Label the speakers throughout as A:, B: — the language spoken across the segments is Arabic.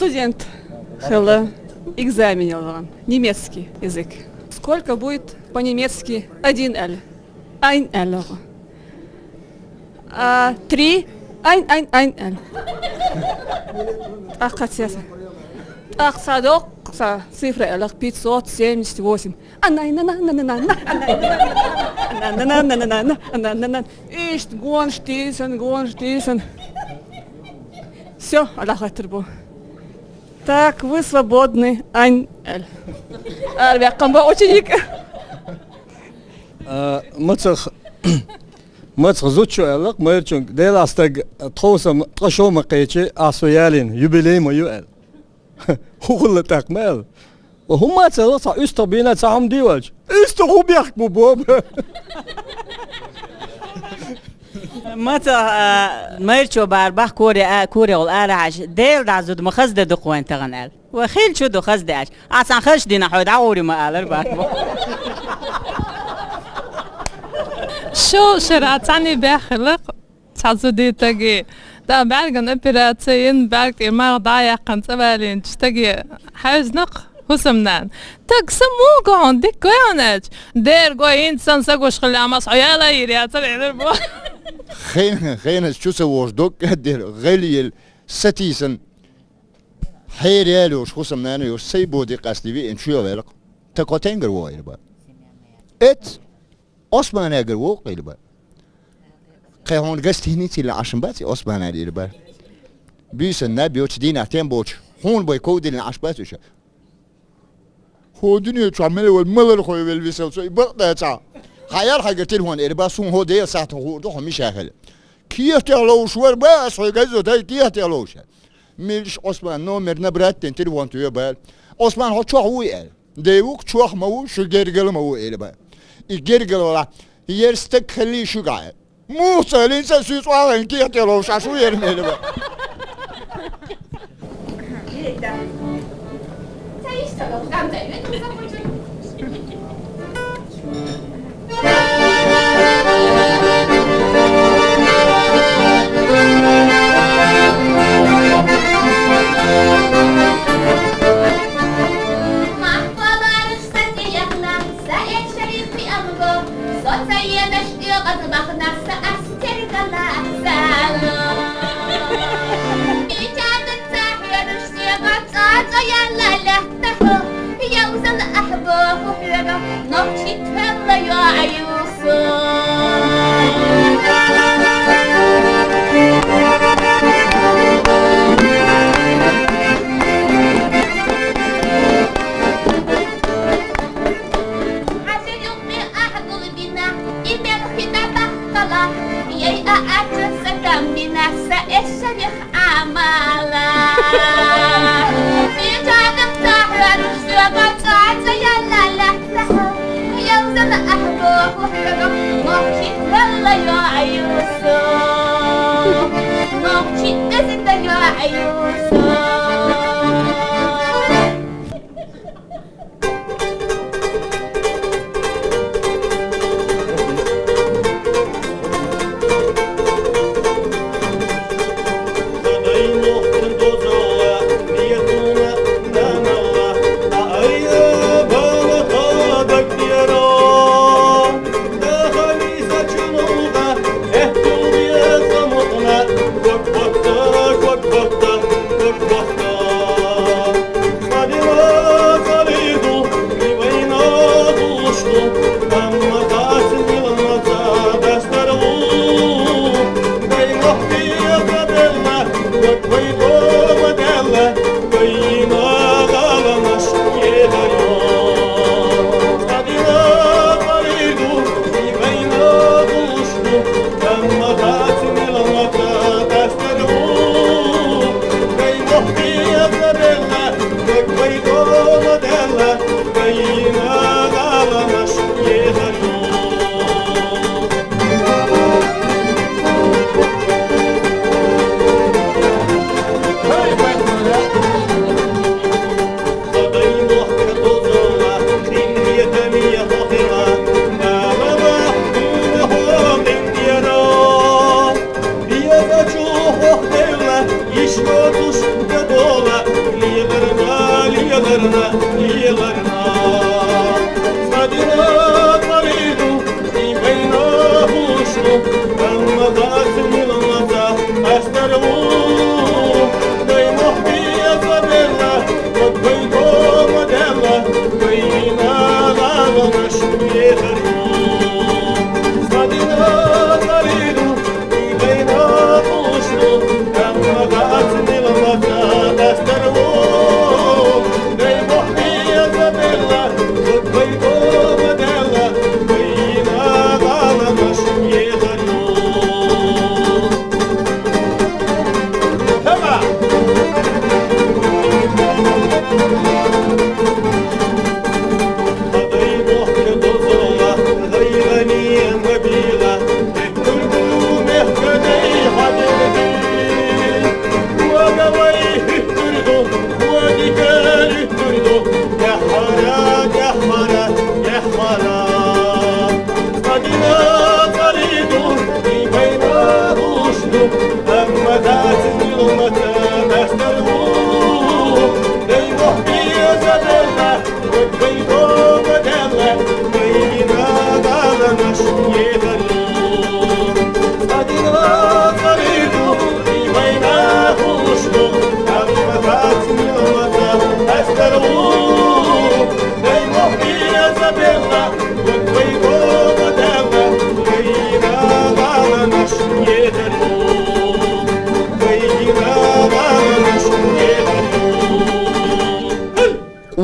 A: студент. Хелла. Экзамен делала. Немецкий язык. Сколько будет по-немецки 1L? 1L. 3. 1L. Ахатсяса. Ахсадок. Цифра 578. Ишт гон штисен. Все, Аллах атрбу. Так, вы свободны, Ань-Эль. Арбякамба ученик.
B: متخ زوجو علق مرچون دل استگ توسم قشو مقيچه اسويالين يوبيليم يوال هو تكمل وهم تصل صا استبينا صام ديوج استو بيحكموا بوب
C: متى مرچو باربخ كوري والارعش دل دازود مخزد دقوان تغنال وخيل شو دو خزداش اصلا خش دينا حود عوري ما قال باك
D: شو شرعتني بخلق تعزودي تجي دا بعرقن أبراتين بعرق ما ضايع قنصبالين تشتجي حزنق وسمنان تقسمو قون ديك قيانج دير قوين سنسقوش خلي عماس عيالا يريا ترى دربو
E: خين شو سووش دوك دير غليل ستيسن حيريالوش وسمنان يوش سيبو دي قاسلي ان شو يلق تقوتين قروي با ات Osman eger wok ilba. Kayhon gastini til ashbati Osman ilba. Büsen ne bioch din atem boch. Hon boy kodin ashbati sha. Hodini chamel wal malal khoy vel visel so ibda ta. Hayal hagatin hon ilba sun hodiya saat ho do mi shahel. Kiyat yalo shwar ba so gazo dai kiyat yalo sha. Milsh Osman no merna bratten til won to yaba. Osman ho choh wi el. Devuk choh mawu shu gergel mawu ilba. الجرجل ولا يرستك خليه شو قاعد مو سهلين سوي صوارن كي تلو شاشو يرمي له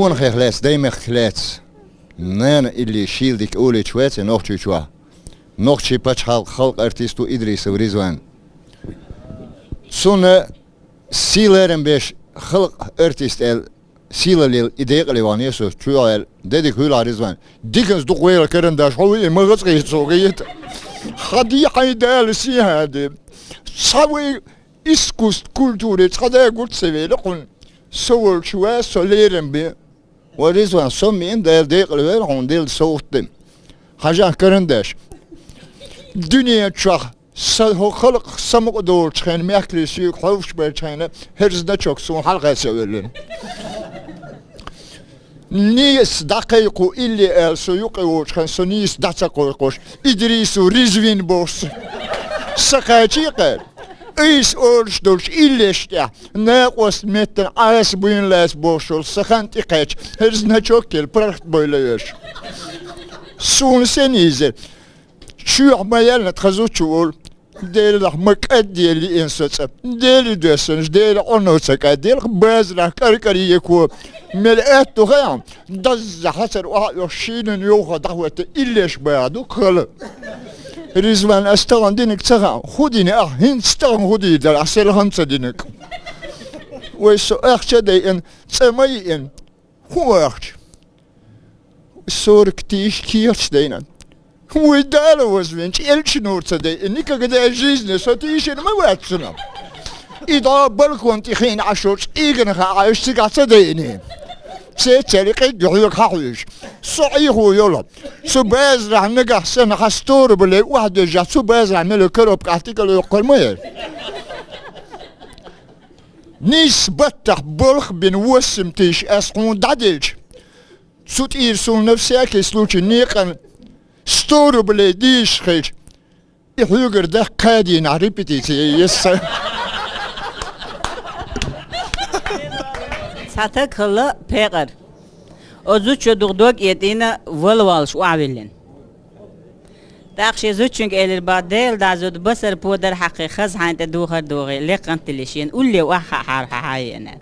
E: Ongeglaats, demeglaats. Nee, illi shieldik olie chwets en nog chwa. Nog chipach halk artistu Idris Rizwan. Sonne sileren beş halk artist el silalil ideeqli waan yeso chuel dedik hula Rizwan. Dikens doch wel kerendash hoye magas qeysogeyet. Khadi haydal si hadi. Sawi iskust kulture tsada gut seveli qun. Sowul chwa soleren be. ورزوان سمين ديل ديقلوير هون ديل صوتهم حاجة كرندش دنيا تشخ هو خلق سمق دور تخين مياكلي سيوك حوش بيتشينا هرزنا تشوك سون حلقة سويلن نيس دقيقو إلي أل سيوقي وشخين سنيس داتاقو يقوش إدريسو رزوين بوس سقايتيقل إيس أورش دولش إليشتيا ناقوس ميتن عاس بوين لاس بوشول سخانتي قيتش هرزنا تشوكيل برخت بويلايش سون سنيزل شو عمايلنا تخزو تشول ديل لحمك أدي اللي إنسوتسا ديل دوسنش ديل أونوتسك ديل بازنا كاركاري يكو ملئات تغيام دز حسر وحيوشين يوخا دعوة إليش بعدو خلا رزوان استغن دينك تغام خوديني هين استغن خودي دل عسل خمسة دينك ويسو اخشى ديئن تسميئن هو اخشى سورك تيش كيرش دينا ويدالا وزوينش إلش نور تديئن نيكا قدا جيزني ستيشن ما واتسنا إذا بالكون تخين عشوش إيغن خاعيش تقع تديئني سيتشاركي يحيوك حويش صحيح ويولا سباز رح نقح سنة حستور بلي واحد يجع سباز رح ملو كروب كعتيك اللي يقول مير نيس بطح بلخ بين وسم تيش اسقون داديج سوت إيرسون نفسيك يسلوكي نيقن ستور بلي ديش خيش يحيوكر ده قادين عريبتي يسا
C: ساتك خلا بيقر أزوج دغدوك يدينا والوالش وعبلن تاخشي زوجك إلى البادل دازود بسر بودر حقي خز عند دوخر دوغي لقنت ليشين قولي وحا حارحا حاينا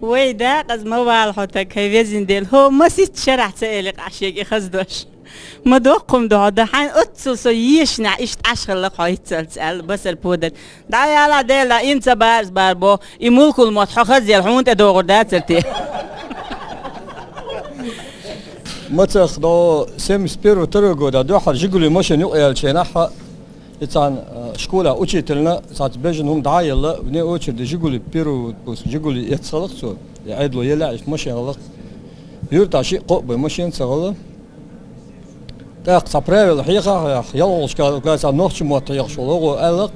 C: ويدا قز موال حوتك هيفيزين ديل هو ما سيت شرح تسألك عشيكي خز دوش ما دوقم دو هذا حين أتصل يشنع إيش عشر لك هاي تسأل بس البودر دا يلا ديلا إنت بارز باربو يملك المضحى خزي الحون تدور دا ترتي
B: متى خدو سيم سبيرو ترجو دا دو حر جيقولي ماشي نقيل شيناحا يتان شكولا اوتشي تلنا ساعت بيجن هم دعاية لا بني اوتشي دي جيقولي بيرو بوس جيقولي يتصلق سو يعيدلو يلا ماشي غلق يورتا شيء قوب ماشي ينصغل Так, правило, я лошка, когда ночь мота я шел, элок.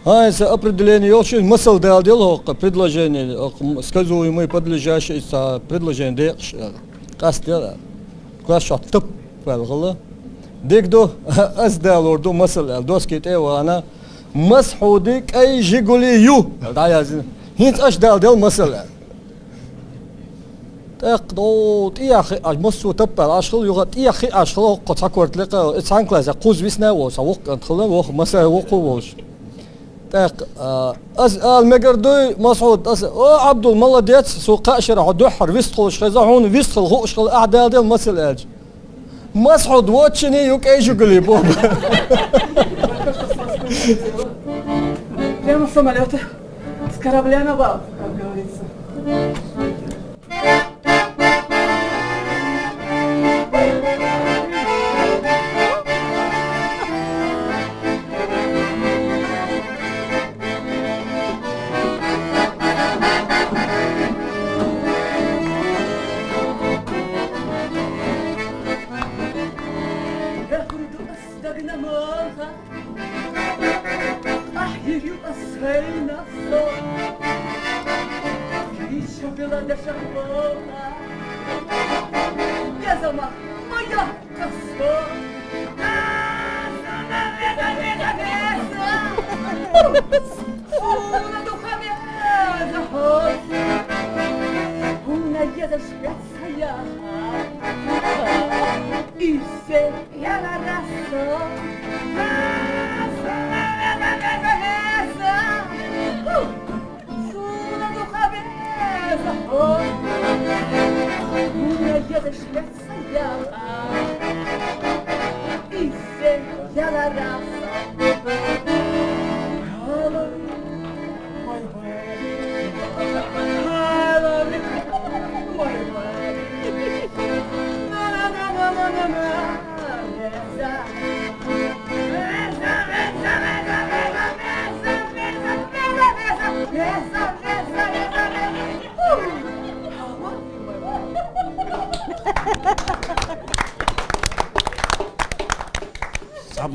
B: А это определение очень мысль делал, предложение, сказуемые подлежащие предложение, как сделать, как что топ правило. Дегдо, сделал орду мысль, доски тева она, مسحودك أي جيقولي يو. ده يازن. هنت أش دال мысль. تقدو تياخي مصو تبل اشخل يغ تياخي اشخل قد سكرت لك اتسانكلاز قوز بيسنا وصا وق ادخل وق مسا وقوش تق از المقردوي مسعود اس عبد المولديت سوق اشر عدحر ويستخل شخزون ويستخل هو شخل اعداد المسل اج مسعود واتشني يوك ايجو قلي بوب
A: يا مصملته سكرب لي انا باب دقنا موها أحيي أسهينا الصوت كيشا بلاد شهوها يا زما ما يحكسو Una ducha między chodź Una jeden świat sajaha I se jala raso Una ducha między chodź Una jeden świat sajaha I se jala raso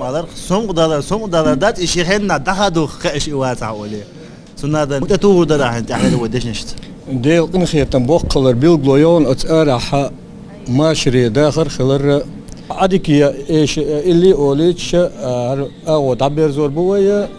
F: مادر سوم قدر دات إشي خيرنا دخدو خش إوات عقولي سنادا متتو دار أنت أحد ودش نشت
B: ديل قنخية تنبوق خلر بيلغلويون أتأرح ماشري داخل خلر عديك إيش اللي أوليتش أو تعبير زور بويا